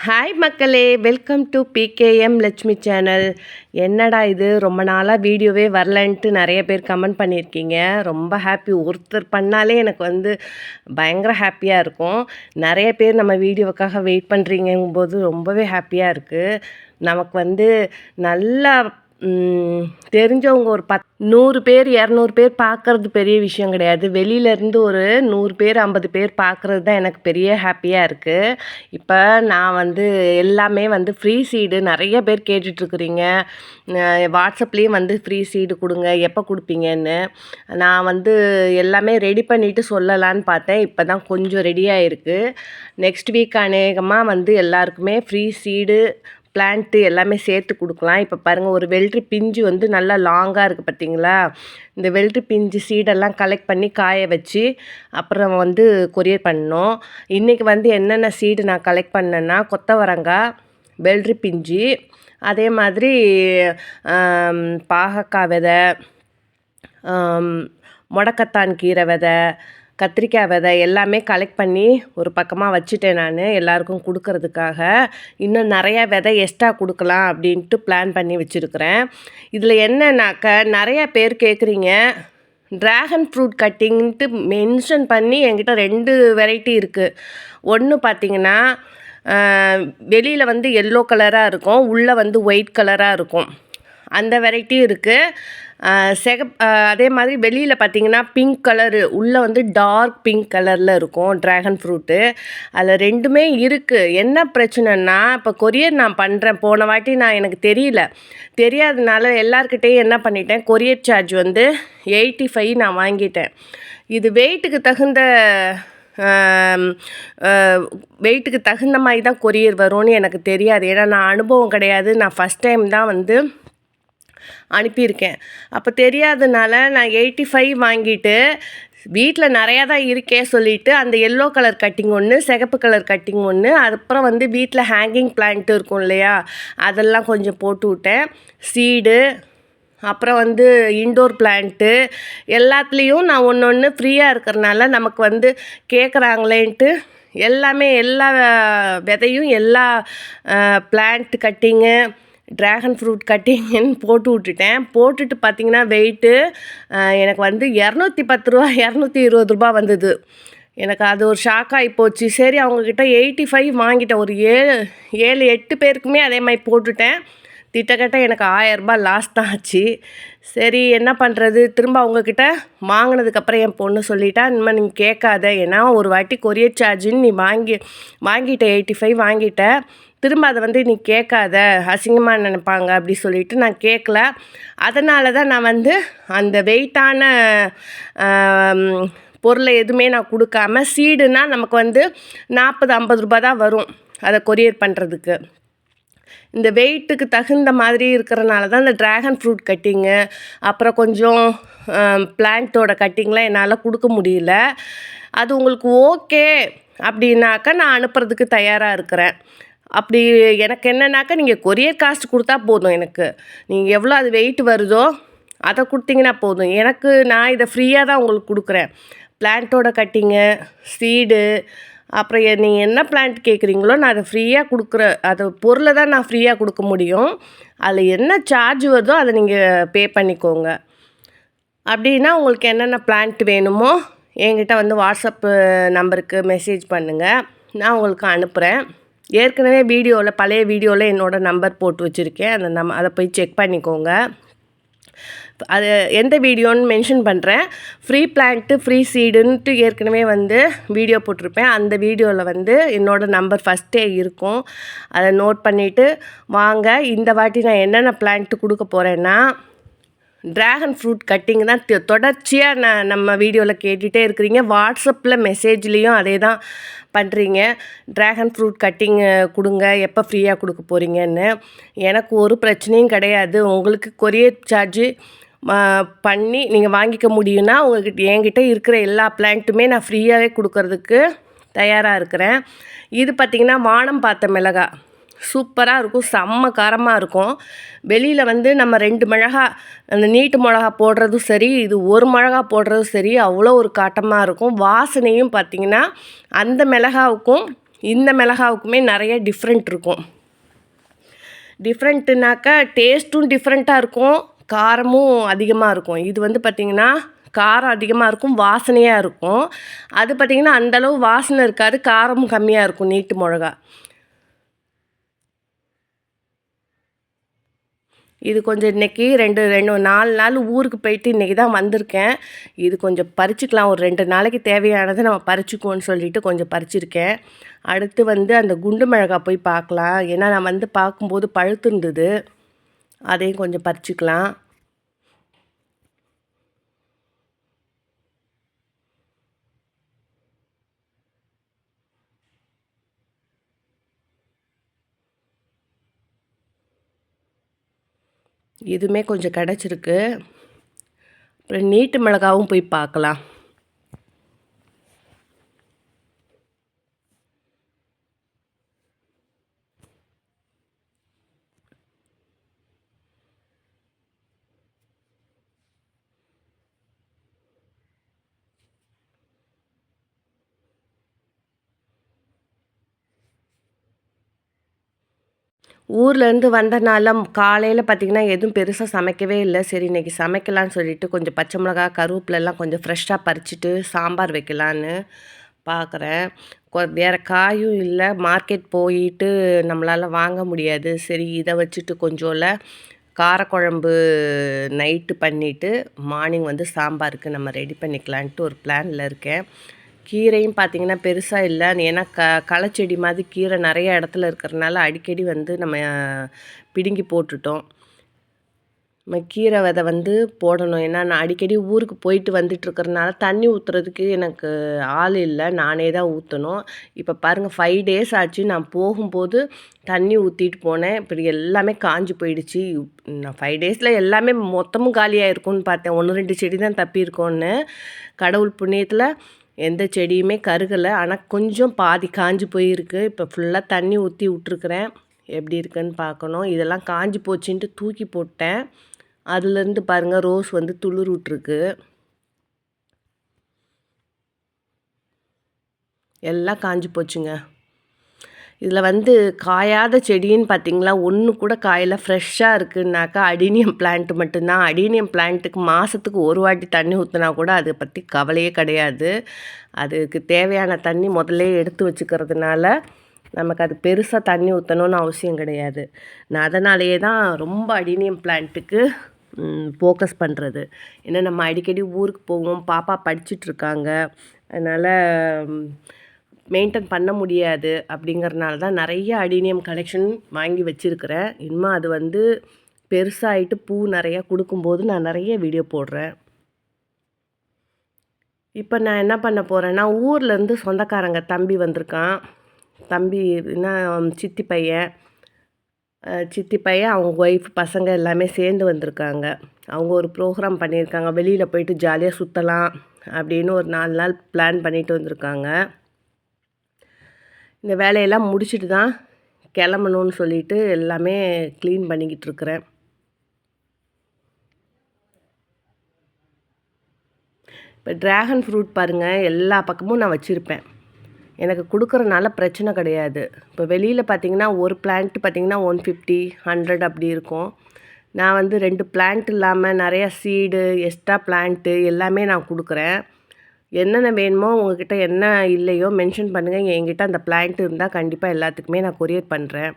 Hi மக்களே, welcome to PKM Lakshmi channel. என்னடா இது ரொம்ப நாளாக வீடியோவே வரலன்ட்டு நிறைய பேர் கமெண்ட் பண்ணியிருக்கீங்க. ரொம்ப ஹாப்பி. ஒருத்தர் பண்ணாலே எனக்கு பயங்கர ஹாப்பியாக இருக்கும். நிறைய பேர் நம்ம வீடியோவுக்காக வெயிட் பண்ணுறீங்கும்போது ரொம்பவே ஹாப்பியாக இருக்குது. நமக்கு நல்லா தெரிஞ்சவங்க ஒரு 100 பேர் 200 பேர் பார்க்குறது பெரிய விஷயம் கிடையாது. வெளியிலேருந்து ஒரு 100 பேர் 50 பேர் பார்க்குறது தான் எனக்கு பெரிய ஹாப்பியாக இருக்குது. இப்போ நான் எல்லாமே ஃப்ரீ சீடு நிறைய பேர் கேட்டுட்ருக்குறீங்க. வாட்ஸ்அப்லேயும் ஃப்ரீ சீடு கொடுங்க, எப்போ கொடுப்பீங்கன்னு. நான் எல்லாமே ரெடி பண்ணிவிட்டு சொல்லலான்னு பார்த்தேன். இப்போ தான் கொஞ்சம் ரெடியாக இருக்குது. நெக்ஸ்ட் வீக் அநேகமாக எல்லாருக்குமே ஃப்ரீ சீடு பிளான்ட்டு எல்லாமே சேர்த்து கொடுக்கலாம். இப்போ பாருங்கள், ஒரு வெள்ளரி பிஞ்சு நல்லா லாங்காக இருக்குது பார்த்தீங்களா? இந்த வெள்ளரி பிஞ்சு சீடெல்லாம் கலெக்ட் பண்ணி காய வச்சு அப்புறம் கொரியர் பண்ணோம். இன்றைக்கி என்னென்ன சீடு நான் கலெக்ட் பண்ணேன்னா, கொத்தவரங்காய், வெள்ளரி பிஞ்சு, அதே மாதிரி பாகக்காய் விதை, முடக்கத்தான் கீரை விதை, கத்திரிக்காய் விதை எல்லாமே கலெக்ட் பண்ணி ஒரு பக்கமாக வச்சுட்டேன் நான் எல்லாருக்கும் கொடுக்கறதுக்காக. இன்னும் நிறையா விதை எக்ஸ்ட்ரா கொடுக்கலாம் அப்படின்ட்டு பிளான் பண்ணி வச்சுருக்கிறேன். இதில் என்னன்னாக்க நிறையா பேர் கேட்குறீங்க, ட்ராகன் ஃப்ரூட் கட்டிங்ன்ட்டு மென்ஷன் பண்ணி என்கிட்ட 2 வெரைட்டி இருக்குது. ஒன்று பார்த்திங்கன்னா வெளியில் எல்லோ கலராக இருக்கும், உள்ளே ஒயிட் கலராக இருக்கும். அந்த வெரைட்டியும் இருக்குது. அதே மாதிரி வெளியில் பார்த்திங்கன்னா பிங்க் கலரு, உள்ளே டார்க் பிங்க் கலரில் இருக்கும் ட்ராகன் ஃப்ரூட்டு. அதில் 2மே இருக்குது. என்ன பிரச்சனைன்னா, இப்போ கொரியர் நான் பண்ணுறேன். போன வாட்டி எனக்கு தெரியாதனால எல்லாருக்கிட்டேயும் என்ன பண்ணிட்டேன், கொரியர் சார்ஜ் 85 நான் வாங்கிட்டேன். இது வெயிட்டுக்கு தகுந்த மாதிரி தான் கொரியர் வரும்னு எனக்கு தெரியாது. ஏன்னா நான் அனுபவம் கிடையாது. நான் ஃபஸ்ட் டைம் தான் அனுப்பியிருக்கேன். அப்போ தெரியாதனால நான் 85 வாங்கிட்டு வீட்டில் நிறையா தான் இருக்கே சொல்லிவிட்டு அந்த எல்லோ கலர் கட்டிங் ஒன்று, சிகப்பு கலர் கட்டிங் ஒன்று, அதுக்கப்புறம் வீட்டில் ஹேங்கிங் பிளான்ட்டு இருக்கும் இல்லையா, அதெல்லாம் கொஞ்சம் போட்டு விட்டேன். சீடு, அப்புறம் இன்டோர் பிளான்ட்டு எல்லாத்துலேயும் நான் ஒன்று ஃப்ரீயாக இருக்கிறனால நமக்கு கேட்குறாங்களேன்ட்டு எல்லாமே எல்லா விதையும் எல்லா பிளான்ட் கட்டிங்கு, ட்ராகன் ஃப்ரூட் கட்டிங்கன்னு போட்டு விட்டுட்டேன். போட்டுட்டு பார்த்திங்கன்னா வெயிட்டு எனக்கு 210 ரூபா 220 வந்தது. எனக்கு அது ஒரு ஷாக்காகி போச்சு. சரி, அவங்கக்கிட்ட 85 வாங்கிட்டேன். ஒரு 7-8 பேருக்குமே அதே மாதிரி போட்டுட்டேன். திட்டக்கட்ட எனக்கு 1000 ரூபாய் லாஸ் தான் ஆச்சு. சரி, என்ன பண்ணுறது, திரும்ப அவங்கக்கிட்ட வாங்கினதுக்கப்புறம் என் பொண்ணு சொல்லிட்டா, இனிமேல் நீங்கள் கேட்காத, ஏன்னா ஒரு வாட்டி கொரியர் சார்ஜுன்னு நீ வாங்கிட்ட 85 வாங்கிட்ட, திரும்ப அதை நீ கேட்காத, அசிங்கமாக நினைப்பாங்க அப்படி சொல்லிவிட்டு நான் கேட்கல. அதனால தான் நான் அந்த வெயிட்டான பொருளை எதுவுமே நான் கொடுக்காம, சீடுனா நமக்கு 40-50 ரூபா தான் வரும் அதை கொரியர் பண்ணுறதுக்கு. இந்த வெயிட்டுக்கு தகுந்த மாதிரி இருக்கிறனால தான் இந்த ட்ராகன் ஃப்ரூட் கட்டிங்கு, அப்புறம் கொஞ்சம் பிளான்ட்டோட கட்டிங்லாம் என்னால் கொடுக்க முடியல. அது உங்களுக்கு ஓகே அப்படின்னாக்கா நான் அனுப்புறதுக்கு தயாராக இருக்கிறேன். அப்படி எனக்கு என்னன்னாக்கா, நீங்கள் கொரியர் காஸ்ட் கொடுத்தா போதும். எனக்கு நீங்கள் எவ்வளோ அது வெயிட் வருதோ அதை கொடுத்தீங்கன்னா போதும். நான் இதை ஃப்ரீயாக தான் உங்களுக்கு கொடுக்குறேன். பிளான்ட்டோட கட்டிங்கு, சீடு, அப்புறம் நீங்கள் என்ன பிளான்ட் கேட்குறீங்களோ நான் அதை ஃப்ரீயாக அதை பொருளை தான் நான் ஃப்ரீயாக கொடுக்க முடியும். அதில் என்ன சார்ஜ் வருதோ அதை நீங்கள் பே பண்ணிக்கோங்க. அப்படின்னா உங்களுக்கு என்னென்ன பிளான்ட் வேணுமோ என்கிட்ட வாட்ஸ்அப்பு நம்பருக்கு மெசேஜ் பண்ணுங்கள், நான் உங்களுக்கு அனுப்புகிறேன். ஏற்கனவே பழைய வீடியோவில் என்னோடய நம்பர் போட்டு வச்சுருக்கேன். அதை போய் செக் பண்ணிக்கோங்க. அது எந்த வீடியோன்னு மென்ஷன் பண்ணுறேன். ஃப்ரீ பிளான்ட்டு ஃப்ரீ சீடுன்ட்டு ஏற்கனவே வீடியோ போட்டிருப்பேன். அந்த வீடியோவில் என்னோடய நம்பர் ஃபஸ்ட்டே இருக்கும். அதை நோட் பண்ணிவிட்டு வாங்க. இந்த வாட்டி நான் என்னென்ன பிளான்ட்டு கொடுக்க போகிறேன்னா, ட்ராகன் ஃப்ரூட் கட்டிங் தான் தொடர்ச்சியாக நம்ம வீடியோவில் கேட்டுகிட்டே இருக்கிறீங்க. வாட்ஸ்அப்பில் மெசேஜ்லேயும் அதே தான் பண்ணுறீங்க. ட்ராகன் ஃப்ரூட் கட்டிங் கொடுங்க, எப்போ ஃப்ரீயாக கொடுக்க போகிறீங்கன்னு. எனக்கு ஒரு பிரச்சனையும் கிடையாது. உங்களுக்கு கொரியர் சார்ஜு பண்ணி நீங்கள் வாங்கிக்க முடியும்னா என்கிட்ட இருக்கிற எல்லா பிளான்ட்டுமே நான் ஃப்ரீயாகவே கொடுக்கறதுக்கு தயாராக இருக்கிறேன். இது பார்த்திங்கன்னா வானம் பார்த்த மிளகாய், சூப்பராக இருக்கும், செம்ம காரமாக இருக்கும். வெளியில் நம்ம 2 மிளகா, அந்த நீட்டு மிளகா போடுறதும் சரி, இது 1 மிளகா போடுறதும் சரி, அவ்வளோ ஒரு காட்டமாக இருக்கும். வாசனையும் பார்த்திங்கன்னா அந்த மிளகாவுக்கும் இந்த மிளகாவுக்குமே நிறைய டிஃப்ரெண்ட் இருக்கும். டிஃப்ரெண்ட்டுனாக்கா டேஸ்ட்டும் டிஃப்ரெண்ட்டாக இருக்கும், காரமும் அதிகமாக இருக்கும். இது வந்து பார்த்திங்கன்னா காரம் அதிகமாக இருக்கும், வாசனையாக இருக்கும். அது பார்த்திங்கன்னா அந்தளவு வாசனை இருக்காது, காரமும் கம்மியாக இருக்கும் நீட்டு மிளகா. இது கொஞ்சம் இன்றைக்கி 4 நாள் ஊருக்கு போயிட்டு இன்றைக்கி தான் வந்திருக்கேன். இது கொஞ்சம் பறிச்சுக்கலாம், ஒரு 2 நாளைக்கு தேவையானதை நம்ம பறிச்சுக்குவோன்னு சொல்லிட்டு கொஞ்சம் பறிச்சிருக்கேன். அடுத்து வந்து அந்த குண்டு மிளகா போய் பார்க்கலாம். ஏன்னா நான் வந்து பார்க்கும்போது பழுத்து இருந்தது, அதையும் கொஞ்சம் பறிச்சுக்கலாம். இதுவுமே கொஞ்சம் கிடச்சிருக்கு. அப்புறம் நீட்டு மிளகாவும் போய் பார்க்கலாம். ஊர்லேருந்து வந்தனால காலையில் பார்த்திங்கன்னா எதுவும் பெருசாக சமைக்கவே இல்லை. சரி இன்றைக்கி சமைக்கலான்னு சொல்லிட்டு கொஞ்சம் பச்சை மிளகா, கருவேப்பிலெல்லாம் கொஞ்சம் ஃப்ரெஷ்ஷாக பறிச்சுட்டு சாம்பார் வைக்கலான்னு பார்க்குறேன். வேறு காயும் இல்லை, மார்க்கெட் போயிட்டு நம்மளால் வாங்க முடியாது. சரி இதை வச்சுட்டு கொஞ்சோல காரக்குழம்பு நைட்டு பண்ணிவிட்டு மார்னிங் வந்து சாம்பாருக்கு நம்ம ரெடி பண்ணிக்கலான்ட்டு ஒரு பிளானில் இருக்கேன். கீரையும் பார்த்திங்கன்னா பெருசாக இல்லை, ஏன்னா களைச்செடி மாதிரி கீரை நிறைய இடத்துல இருக்கிறனால அடிக்கடி வந்து நம்ம பிடுங்கி போட்டுட்டோம். நம்ம கீரை விதை வந்து போடணும். ஏன்னா நான் அடிக்கடி ஊருக்கு போயிட்டு வந்துட்டுருக்கிறனால தண்ணி ஊற்றுறதுக்கு எனக்கு ஆள் இல்லை, நானே தான் ஊற்றணும். இப்போ பாருங்கள் 5 டேஸ் ஆச்சு நான் போகும்போது தண்ணி ஊற்றிட்டு போனேன். இப்படி எல்லாமே காஞ்சி போயிடுச்சு. நான் 5 டேஸில் எல்லாமே மொத்தமும் காலியாக இருக்கும்னு பார்த்தேன். 1 2 செடி தான் தப்பியிருக்கோன்னு. கடவுள் புண்ணியத்தில் எந்த செடியுமே கருகலை, ஆனால் கொஞ்சம் பாதி காஞ்சி போயிருக்கு. இப்போ ஃபுல்லாக தண்ணி ஊற்றி விட்ருக்குறேன். எப்படி இருக்குன்னு பார்க்கணும். இதெல்லாம் காஞ்சி போச்சுன்ட்டு தூக்கி போட்டேன். அதுலேருந்து பாருங்கள் ரோஸ் வந்து துளிர் விட்ருக்கு. எல்லாம் காஞ்சி போச்சுங்க. இதில் வந்து காயாத செடின்னு பார்த்திங்களா, ஒன்று கூட காயில் ஃப்ரெஷ்ஷாக இருக்குன்னாக்கா அடினியம் பிளான்ட் மட்டும்தான். அடினியம் பிளான்ட்டுக்கு மாதத்துக்கு ஒரு வாட்டி தண்ணி ஊற்றினா கூட அதை பற்றி கவலையே கிடையாது. அதுக்கு தேவையான தண்ணி முதல்ல எடுத்து வச்சுக்கிறதுனால நமக்கு அது பெருசாக தண்ணி ஊற்றணும்னு அவசியம் கிடையாது. நான் அதனாலேயே தான் ரொம்ப அடினியம் பிளான்ட்டுக்கு ஃபோக்கஸ் பண்ணுறது. ஏன்னா நம்ம அடிக்கடி ஊருக்கு போவோம், பாப்பா படிச்சிட்ருக்காங்க, அதனால் மெயின்டைன் பண்ண முடியாது. அப்படிங்கிறனால தான் நிறைய அடினியம் கலெக்ஷன் வாங்கி வச்சுருக்கிறேன். இன்னும் அது வந்து பெருசாகிட்டு பூ நிறையா கொடுக்கும்போது நான் நிறைய வீடியோ போடுறேன். இப்போ நான் என்ன பண்ண போகிறேன்னா, ஊர்லேருந்து சொந்தக்காரங்க தம்பி வந்திருக்கான். தம்பி என்ன சித்தி பையன் அவங்க ஒய்ஃப் பசங்க எல்லாமே சேர்ந்து வந்திருக்காங்க. அவங்க ஒரு ப்ரோக்ராம் பண்ணியிருக்காங்க, வெளியில் போயிட்டு ஜாலியாக சுற்றலாம் அப்படின்னு ஒரு 4 நாள் பிளான் பண்ணிட்டு வந்திருக்காங்க. இந்த வேலையெல்லாம் முடிச்சுட்டு தான் கிளம்பணும்னு சொல்லிட்டு எல்லாமே க்ளீன் பண்ணிக்கிட்டு இருக்கிறேன். இப்போ ட்ராகன் ஃப்ரூட் பாருங்கள், எல்லா பக்கமும் நான் வச்சுருப்பேன். எனக்கு கொடுக்குறனால பிரச்சனை கிடையாது. இப்போ வெளியில் பார்த்திங்கன்னா ஒரு பிளான்ட்டு பார்த்திங்கன்னா 150 100 அப்படி இருக்கும். நான் வந்து 2 பிளான்ட் இல்லாமல் நிறையா சீடு எக்ஸ்ட்ரா பிளான்ட்டு எல்லாமே நான் கொடுக்குறேன். என்னென்ன வேணுமோ உங்கள்கிட்ட என்ன இல்லையோ மென்ஷன் பண்ணுங்கள். என்கிட்ட அந்த பிளான்ட் இருந்தால் கண்டிப்பாக எல்லாத்துக்குமே நான் கொரியர் பண்ணுறேன்.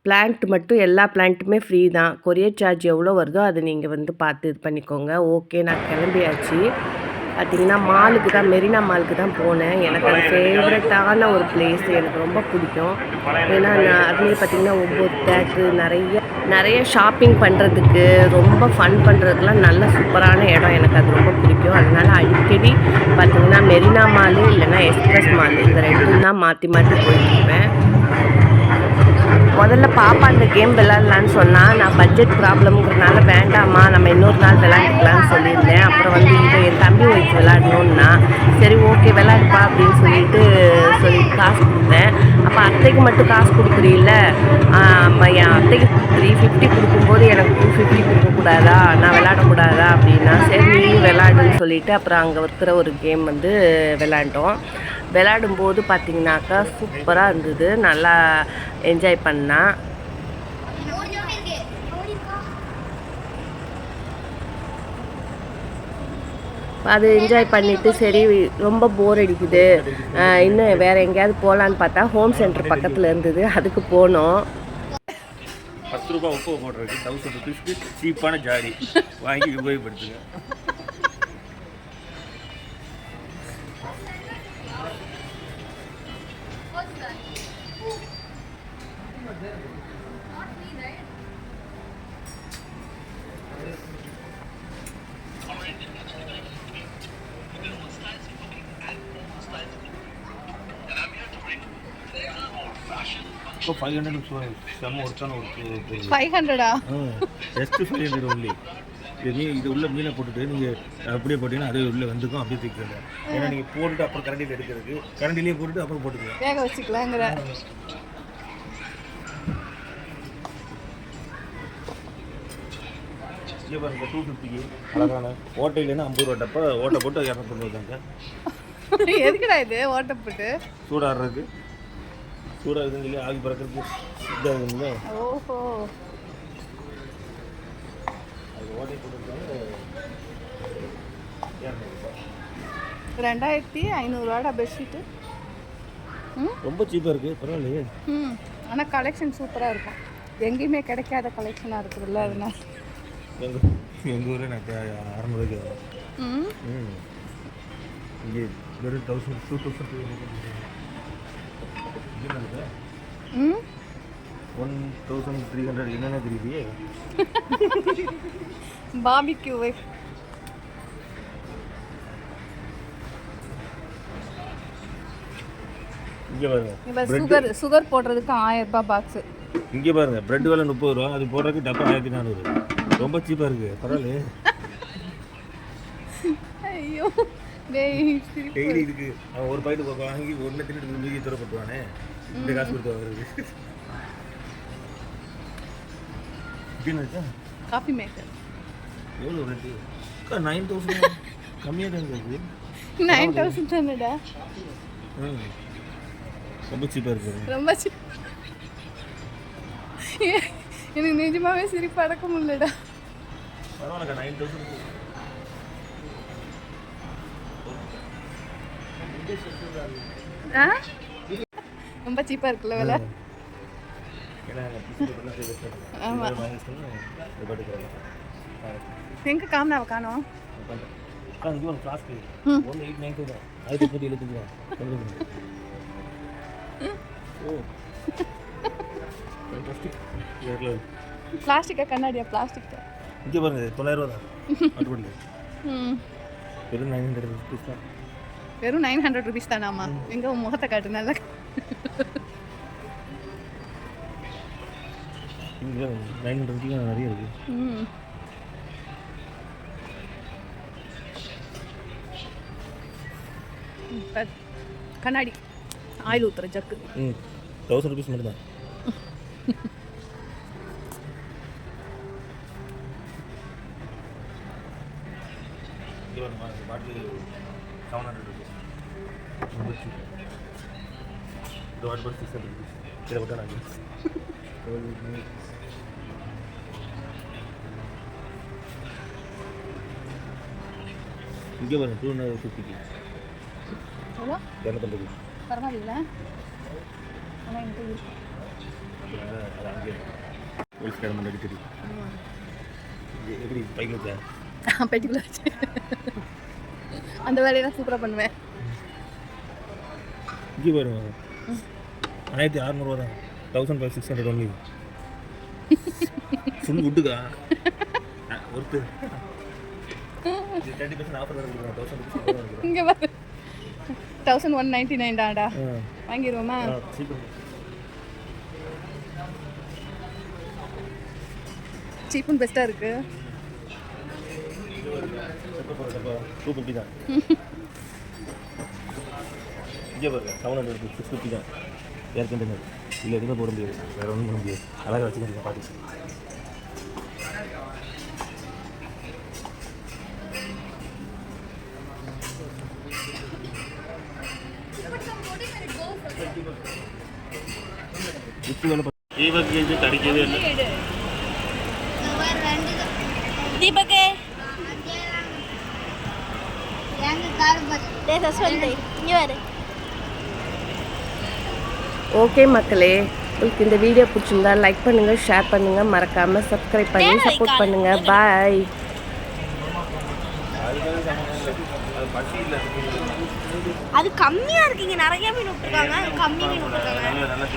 பிளான்ட் மட்டும் எல்லா பிளான்ட்டுமே ஃப்ரீ தான். கொரியர் சார்ஜ் எவ்வளோ வருதோ அதை நீங்கள் வந்து பார்த்து இது பண்ணிக்கோங்க. ஓகே, நான் கிளம்பியாச்சு. பார்த்திங்கன்னா மாலுக்கு தான், மெரினா மாலுக்கு தான் போனேன். எனக்கு அது ஃபேவரட்டான ஒரு பிளேஸ், எனக்கு ரொம்ப பிடிக்கும். ஏன்னா நான் அதுலேயே பார்த்திங்கன்னா ஒவ்வொரு தேட்ரு நிறைய ஷாப்பிங் பண்ணுறதுக்கு, ரொம்ப ஃபன் பண்ணுறதுக்குலாம் நல்ல சூப்பரான இடம். எனக்கு அது ரொம்ப பிடிக்கும். அதனால் அடிக்கடி பார்த்திங்கன்னா மெரினா மாலு இல்லைன்னா எக்ஸ்பிரஸ் மாலு, இந்த 2ம் தான் மாற்றி போயிட்டுருப்பேன். முதல்ல பாப்பா இந்த கேம் விளாட்லான்னு சொன்னால், நான் பட்ஜெட் ப்ராப்ளம்ங்கிறதுனால வேண்டாம்மா நம்ம இன்னொரு நாள் விளாண்டுக்கலான்னு சொல்லியிருந்தேன். அப்புறம் வந்து இதை என் தம்பி வச்சு விளாடணுன்னா சரி ஓகே விளாடுப்பா அப்படின்னு சொல்லிட்டு காசு கொடுத்தேன். அப்போ அத்தைக்கு மட்டும் காசு கொடுக்குறீல்ல, என் அத்தைக்கு 350 கொடுக்கும்போது எனக்கு 250 கொடுக்கக்கூடாதா, நான் விளாடக்கூடாதா அப்படின்னா சரி நீ விளாடுன்னு சொல்லிவிட்டு அப்புறம் அங்கே இருக்கிற ஒரு கேம் வந்து விளாண்டோம். விளையாடும்போது பார்த்திங்கனாக்கா சூப்பராக இருந்தது, நல்லா என்ஜாய் பண்ணா. அது என்ஜாய் பண்ணிவிட்டு சரி ரொம்ப போர் அடிக்குது, இன்னும் வேறு எங்கேயாவது போகலான்னு பார்த்தா ஹோம் சென்டர் பக்கத்தில் இருந்தது, அதுக்கு போனோம். 10 ரூபாய் உப்பு போடுறதுக்கு 1000 ருபீஸ்க்கு சீப்பான ஜாடி வாங்கி உபயோகப்படுத்துங்க. இப்போ 500 செம்ம ஒருத்தான ஒரு 500 ஜஸ்ட் 500 ஒன்லி. இது உள்ள மீனை போட்டுட்டு நீங்கள் அப்படியே போட்டிங்கன்னா அது உள்ளே வந்துக்கும், அப்படியே தூக்கிடுங்க. ஏன்னா நீங்கள் போட்டுட்டு அப்புறம் கரண்டியில் எடுக்கிறதுக்கு கரண்டிலேயே போட்டுட்டு அப்புறம் போட்டுக்கலாம், வேக வச்சுக்கலாங்கிற. இங்கே பாருங்க 250க்கு அழகான ஓட்டை இல்லைன்னா 50 ரூபா டப்பா ஓட்டை போட்டு 250 எதுக்குடா இது ஓட்டை போட்டு? சூடாடுறதுக்கு சூடாகுதுன்னு சொல்லி ஆகி பறக்கிறதுக்கு இதாகுதுங்களா. ஓஹோ, அது ஓட்டை போட்டுருக்காங்க 2500 பெட்ஷீட்டு. ரொம்ப சீப்பாக இருக்குது, பரவாயில்லையே. ஆனால் கலெக்ஷன் சூப்பராக இருக்கும், எங்கேயுமே கிடைக்காத கலெக்ஷனாக இருக்குதுல்ல, அதனால. எங்கள் ஊரில் நான் 600 இங்கே வெறும் 1000 1300 என்னென்ன தெரியுது. பாபிக்யூ இங்கே பாருங்க சுகர் போடுறதுக்கு 1000 ரூபாய் பாக்ஸு. இங்கே பாருங்க பிரெட் விலை 30 ரூபா, அது போடுறதுக்கு டப்பா 1400. ரொம்ப சீப்பாக இருக்குது, பரவாயில்லையே. ஐயோ டெய்லி இதுக்கு அவன் ஒரு பாக்கெட்டு வாங்கி ஒன்று தின்னு மீதி தூரப்பட்டுவானே, இந்த காசு கொடுத்து வாங்குறது. காஃபி மேக்கர் எவ்வளோ ரேட்டு? 9000 கம்மியாக தான் இருக்குது. 9000 தானடா. ரொம்ப சீப்பாக இருக்குது, ரொம்ப சீப். எனக்கு நிஜமாவே சிரிப்பு அடக்க முடியலடா. பரவாயில்லக்கா 9000 ரொம்ப சீப்பாக இருக்குல்ல விலை. எங்கே காமினாவை காணோம். பிளாஸ்டிக்கா கண்ணாடியா? பிளாஸ்டிக் தான். இங்கே பாருங்க 900 தான் ஆட்டோமேட்டிக். வெறும் 900 ருபீஸ் தான். வெறும் 900 ருபீஸ் தானாமா? எங்கே உன் முகத்தை காட்டு நல்லா. இங்கே 900 ருபீஸ் நிறைய இருக்குது. கண்ணாடி ஆயில் ஊற்றுற ஜக்கு 1000 ருபீஸ் மட்டும் தான். பாட்டில் 700 ருபீஸ். இந்த வாட் பட் 600 ருபீஸ். இதை விட்டா நான் இங்கே பாருங்க 250க்கு 250. பரவாயில்ல, ஆனால் என்கிட்ட இருக்கு. எப்படி பைக்கில் பெட்டிக்குள்ள வச்சு அந்த வேலையெல்லாம் சூப்பராக பண்ணுவேன். இங்கே பாருங்க 1600 தான். 1600 ஒன்லி. ஃபுல் வுட்டுக்கா ஒருத்து 30% ஆஃபர் கொடுக்குறேன். 1000 இங்கே பாரு 1199 தான்டா. வாங்கிடுவோமா? சீப் அண்ட் பெஸ்ட்டாக இருக்குது. 250 தான். இங்கே பாருங்க 700 650 தான். ஏர் கண்டெய்னர் இல்லை எதுவுமே போட முடியாது, வேறு ஒன்றும் பண்ண முடியாது. அழகாக வச்சுக்கோங்க பாட்டி. உப்பு வேலை தீபக்கு இது கிடைக்கவே இல்லை. தீபக்கு இங்கே வரு. ஓகே மக்களே, உங்களுக்கு இந்த வீடியோ பிடிச்சிருந்தா லைக் பண்ணுங்கள், ஷேர் பண்ணுங்கள், மறக்காமல் சப்ஸ்கிரைப் பண்ணி சப்போர்ட் பண்ணுங்கள். பாய். அது கம்மியாக இருக்குங்க, நிறைய மீன் விட்டுருக்காங்க, கம்மி மீன் விட்டுருக்காங்க. நல்லா